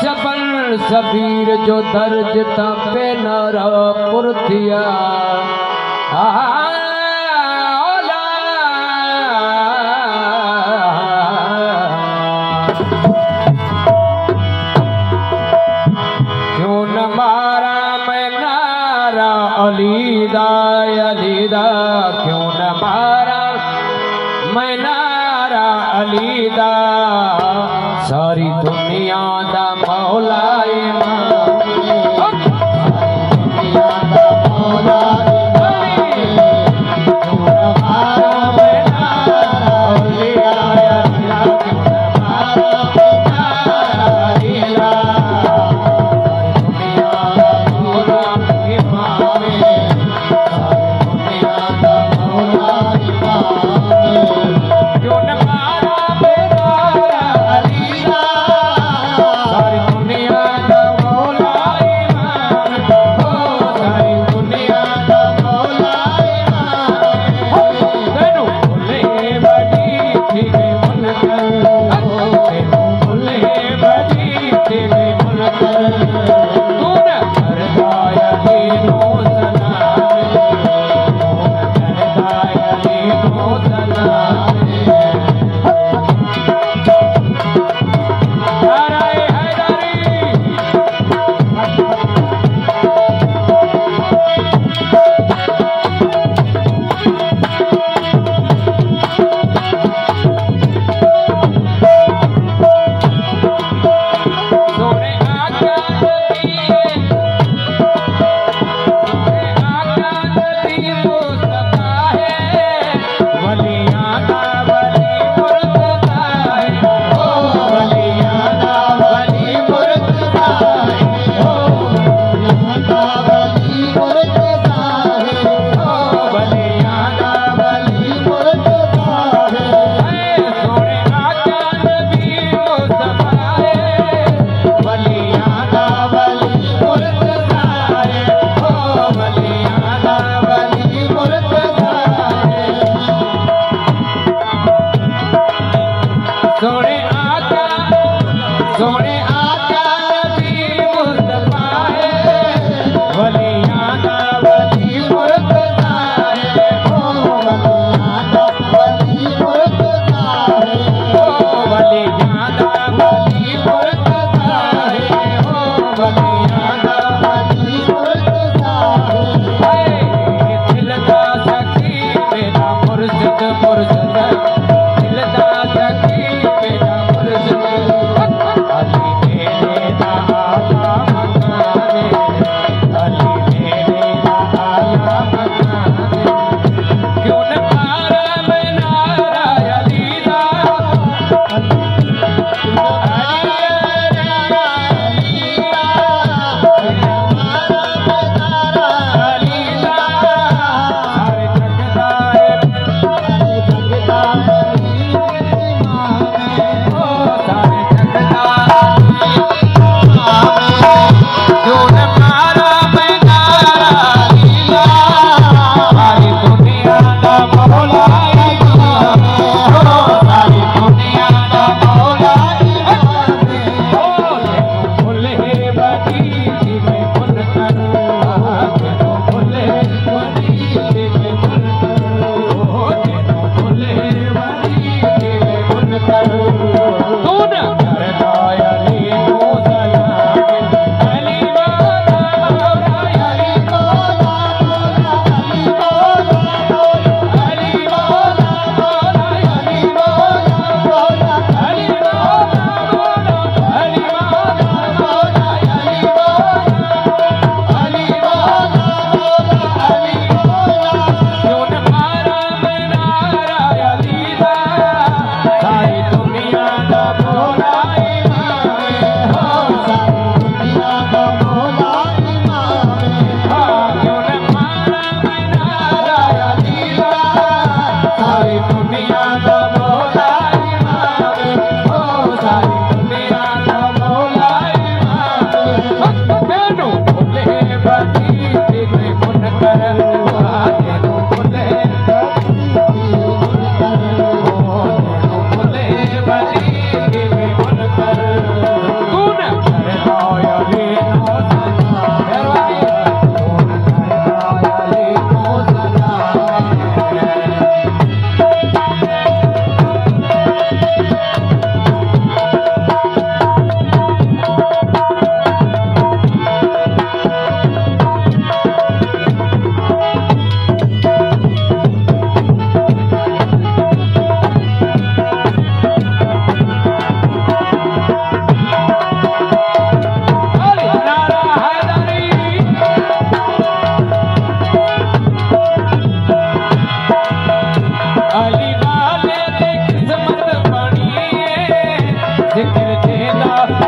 शबन सबीर जो दर्ज तापे नारा पुरतिया क्यों न मारा मैं नारा अलीदा अलीदा, क्यों न मारा मैं नारा अलीदा, सारी दुनिया दा मौला इमाम, दुनिया दा मौला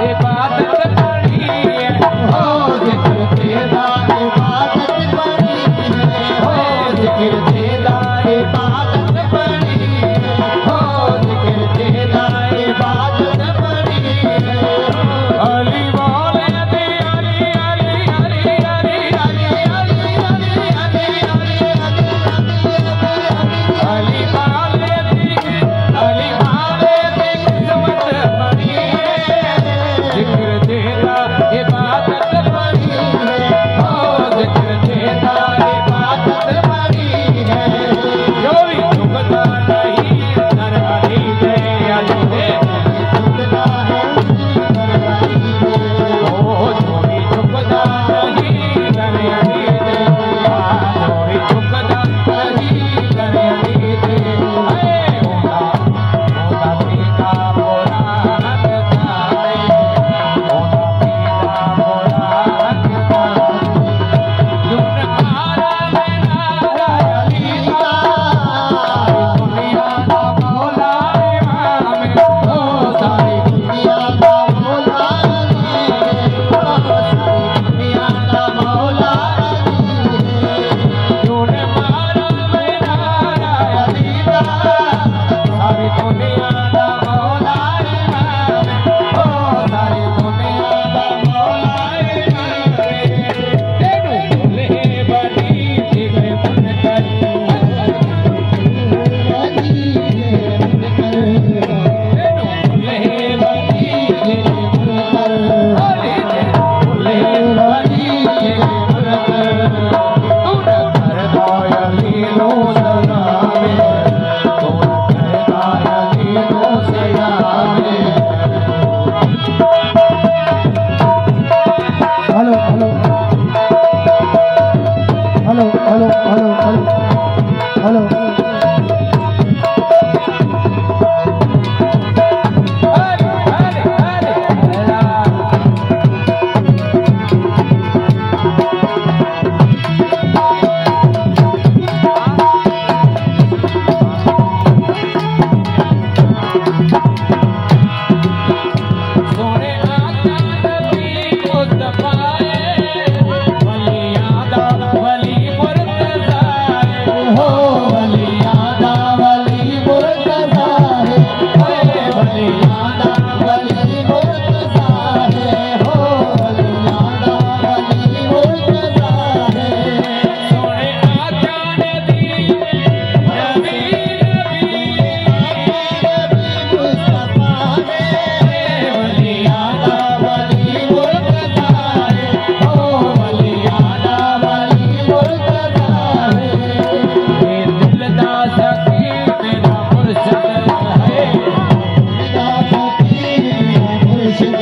इबादत बड़ी है हो जिक्र तेरा इबादत बड़ी है हो जिक्र तेरा इबादत बड़ी है हो जिक्र तेरा इबादत बड़ी है अली वाले दे अली अली अली अली अली अली अली अली अली वाले दे किस्मत बड़ी है जिक्र तेरा इबादत बड़ी है हो जिक्र तेरा इबादत बड़ी है कोई झुकता नहीं सर अली दे अली दे झुकता है सर अली दे ओ कोई झुकता नहीं सर अली दे कोई झुकता नहीं सर अली दे ओला पीता बोला हकताए ओला पीता बोला हकताए जुन मारा में नारा अली दा दुनिया दा मौला इमाम हो सारी दुनिया दा मौला दुनिया दा मौला जुन मारा में नारा अली दा सारी दुनिया दा मौला इमाम हो सारी दुनिया दा मौला इमाम तेनू भुले बड़ी जिगरे मन कर तेनू भुले बड़ी जिगरे मन कर अली तेनू भुले बड़ी जिगरे मन कर तू न करदा अली नो सलामे तू न करदा अली नो सलामे hello hello hello hello hello hello hello अरे अरे अरे अल्लाह सोने आका नबी मुस्तफा वलियादा वली मुर्तजा हो वलियादा वली मुर्तजा वलियादा वली मुर्तजा हो वलियादा वली मुर्तजा सोने आका नबी नबी मुस्तफा वलियादा वली मुर्तजा हो वलियादा वली मुर्तजा ये दिल दा ज़कीर मेरा मुर्शिद है दिल दा ज़कीर मेरा मुर्शिद